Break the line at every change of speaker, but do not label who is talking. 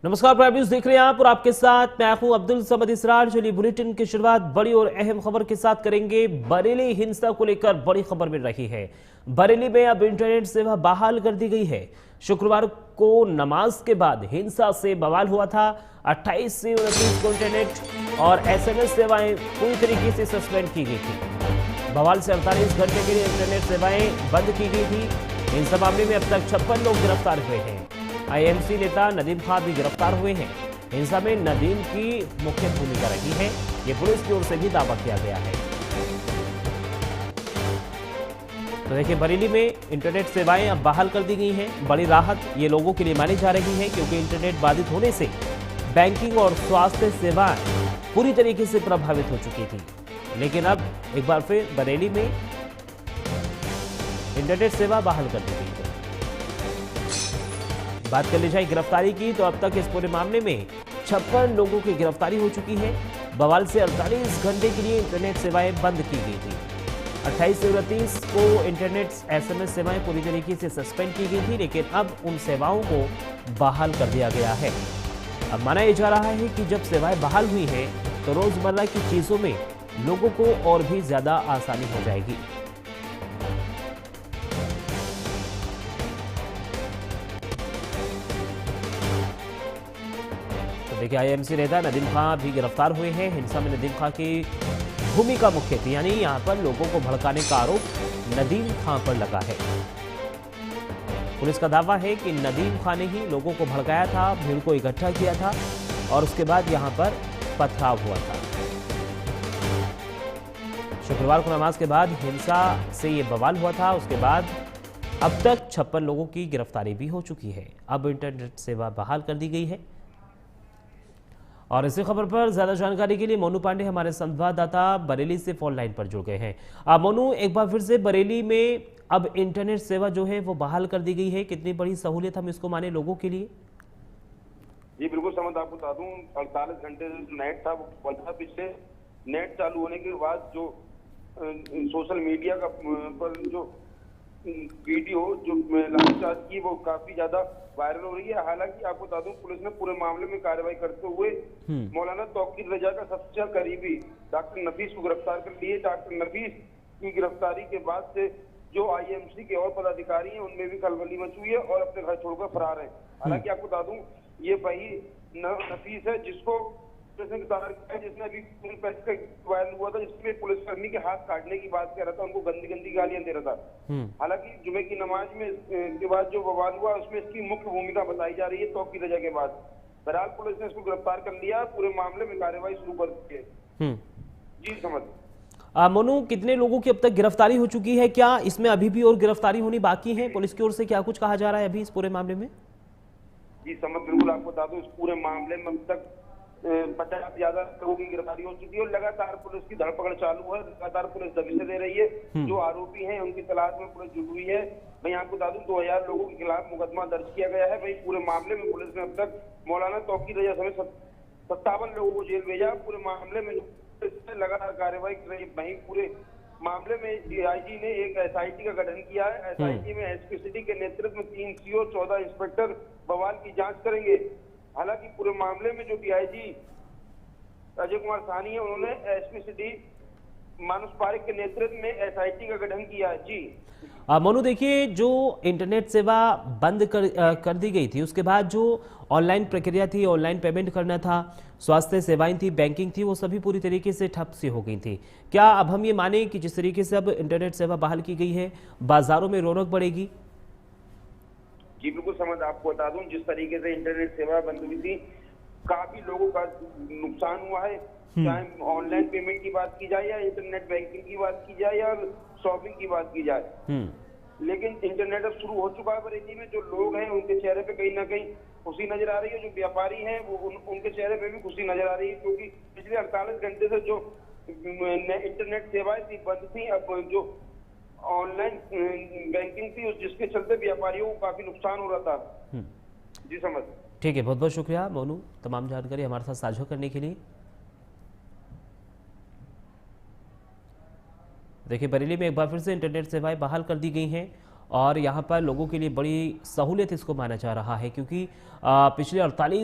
नमस्कार, prime news देख रहे हैं आप और आपके साथ मैं हूं अब्दुल समद इसरार। चलिए बुलेटिन की शुरुआत बड़ी और अहम खबर के साथ करेंगे। बरेली हिंसा को लेकर बड़ी खबर मिल रही है। बरेली में अब इंटरनेट सेवा बहाल कर दी गई है। शुक्रवार को नमाज के बाद हिंसा से बवाल हुआ था। 28 से 29 को इंटरनेट और SMS सेवाएं पूरी तरीके से सस्पेंड की गई थी। बवाल से 48 घंटे के लिए इंटरनेट सेवाएं बंद की गई थी। हिंसा मामले में अब तक 56 लोग गिरफ्तार हुए हैं। IMC नेता नदीम खां भी गिरफ्तार हुए हैं। हिंसा में नदीम की मुख्य भूमिका रही है, ये पुलिस की ओर से भी दावा किया गया है। तो देखिए, बरेली में इंटरनेट सेवाएं अब बहाल कर दी गई हैं। बड़ी राहत ये लोगों के लिए मानी जा रही है, क्योंकि इंटरनेट बाधित होने से बैंकिंग और स्वास्थ्य सेवाएं पूरी तरीके से प्रभावित हो चुकी थी। लेकिन अब एक बार फिर बरेली में इंटरनेट सेवा बहाल कर दी गई है। बात कर ली जाए गिरफ्तारी की, तो अब तक इस पूरे मामले में 56 लोगों की गिरफ्तारी हो चुकी है। बवाल से 48 घंटे के लिए इंटरनेट सेवाएं बंद की गई थी। 28 से 29 को इंटरनेट SMS सेवाएं पूरी तरीके से सस्पेंड की गई थी, लेकिन अब उन सेवाओं को बहाल कर दिया गया है। अब माना जा रहा है कि जब सेवाएं बहाल हुई हैं, तो रोजमर्रा की चीजों में लोगों को और भी ज्यादा आसानी हो जाएगी। देखिए, IMC नेता नदीम खां भी गिरफ्तार हुए हैं। हिंसा में नदीम खां की भूमिका मुख्य थी, यानी यहां पर लोगों को भड़काने का आरोप नदीम खां पर लगा है। पुलिस का दावा है कि नदीम खां ने ही लोगों को भड़काया था, भीड़ को इकट्ठा किया था और उसके बाद यहां पर पथराव हुआ था। शुक्रवार को नमाज के बाद हिंसा से ये बवाल हुआ था। उसके बाद अब तक 56 लोगों की गिरफ्तारी भी हो चुकी है। अब इंटरनेट सेवा बहाल कर दी गई है। और इसी खबर पर ज्यादा जानकारी के लिए मोनू पांडे हमारे संवाददाता बरेली से फोन लाइन पर जुड़ गए हैं। मोनू, एक बार फिर से बरेली में अब इंटरनेट सेवा जो है वो बहाल कर दी गई है। कितनी बड़ी सहूलियत हम इसको माने लोगों के लिए?
जी बिल्कुल, समझ आपको बता दूं, 48 घंटे नेट था वो बंद था। पिछले नेट चालू होने के बाद जो सोशल मीडिया का पर जो वीडियो जो लाठीचार्ज की वो काफी ज्यादा वायरल हो रही है। हालांकि आपको बता दूं, पुलिस ने पूरे मामले में कार्रवाई करते हुए मौलाना तौकीर रजा का सबसे करीबी डॉक्टर नफीस को गिरफ्तार कर लिए। डॉक्टर नफीस की गिरफ्तारी के बाद से जो IMC के और पदाधिकारी हैं उनमें भी खलबली मची हुई है और अपने घर छोड़कर फरार है। हालांकि आपको बता दूं, ये वही नफीस है जिसको जिसने अभी पैसे का वायरल हुआ था, जिसमें पुलिसकर्मी के हाथ काटने की बात कर रहा था, उनको गंदी गंदी गालियां दे रहा था। हालांकि जुमे की नमाज में के बाद जो बवाल हुआ उसमें इसकी मुख्य भूमिका बताई जा रही है तौकीर रजा के बाद। बहरहाल पुलिस ने इसको गिरफ्तार कर लिया, पूरे मामले में कार्रवाई शुरू कर दी है। जी समझ।
मोनू, कितने लोगों की अब तक गिरफ्तारी हो चुकी है? क्या इसमें अभी भी और गिरफ्तारी होनी बाकी है? पुलिस की ओर से क्या कुछ कहा जा रहा है अभी इस पूरे मामले में?
जी समझ, बिल्कुल आपको बता दूं, इस पूरे मामले में अब तक 50 से ज्यादा लोगों की गिरफ्तारी हो चुकी है और लगातार पुलिस की धरपकड़ चालू है। लगातार पुलिस दबिशें दे रही है। जो आरोपी हैं उनकी तलाश में पुलिस जुटी हुई है। मैं आपको बता दूं, 2000 लोगों के खिलाफ मुकदमा दर्ज किया गया है। वही पूरे मामले में पुलिस ने अब तक मौलाना तौकीर रजा समेत 57 लोगों को जेल भेजा। पूरे मामले में लगातार कार्रवाई कर रही है। वहीं पूरे मामले में DIG ने एक SIT का गठन किया है। SIT में SP सिटी के नेतृत्व में 3 CO 14 इंस्पेक्टर बवाल की जांच करेंगे। हालांकि पूरे मामले में जो DIG अजय कुमार साहनी है, उन्होंने SP सिटी मानस पारिक के नेतृत्व में SIT का गठन किया है। जी
मोनू, देखिए, जो इंटरनेट सेवा बंद कर दी गई थी, उसके बाद जो ऑनलाइन प्रक्रिया थी, ऑनलाइन पेमेंट करना था, स्वास्थ्य सेवाएं थी, बैंकिंग थी, वो सभी पूरी तरीके से ठप सी हो गई थी। क्या अब हम ये माने कि जिस तरीके से अब इंटरनेट सेवा बहाल की गई है, बाजारों में रौनक बढ़ेगी?
जी बिल्कुल समझ, आपको बता दूं, जिस तरीके से इंटरनेट सेवा बंद हुई थी, काफी लोगों का नुकसान हुआ है। चाहे ऑनलाइन पेमेंट की बात की जाए या इंटरनेट बैंकिंग की बात की जाए या शॉपिंग की बात की जाए। लेकिन इंटरनेट अब शुरू हो चुका है बरेली में। जो लोग हैं उनके चेहरे पे कहीं ना कहीं खुशी नजर आ रही है। जो व्यापारी हैं वो उनके चेहरे पे भी खुशी नजर आ रही है, क्योंकि पिछले 48 घंटे से जो इंटरनेट सेवाएं थी बंद थी। अब जो ऑनलाइन बैंकिंग थी जिसके चलते व्यापारियों को काफी नुकसान हो रहा था। जी समझ।
ठीक है, बहुत बहुत शुक्रिया मोनू, तमाम जानकारी हमारे साथ साझा करने के लिए। देखिए, बरेली में एक बार फिर से इंटरनेट सेवाएं बहाल कर दी गई हैं और यहाँ पर लोगों के लिए बड़ी सहूलियत इसको माना जा रहा है, क्योंकि पिछले 48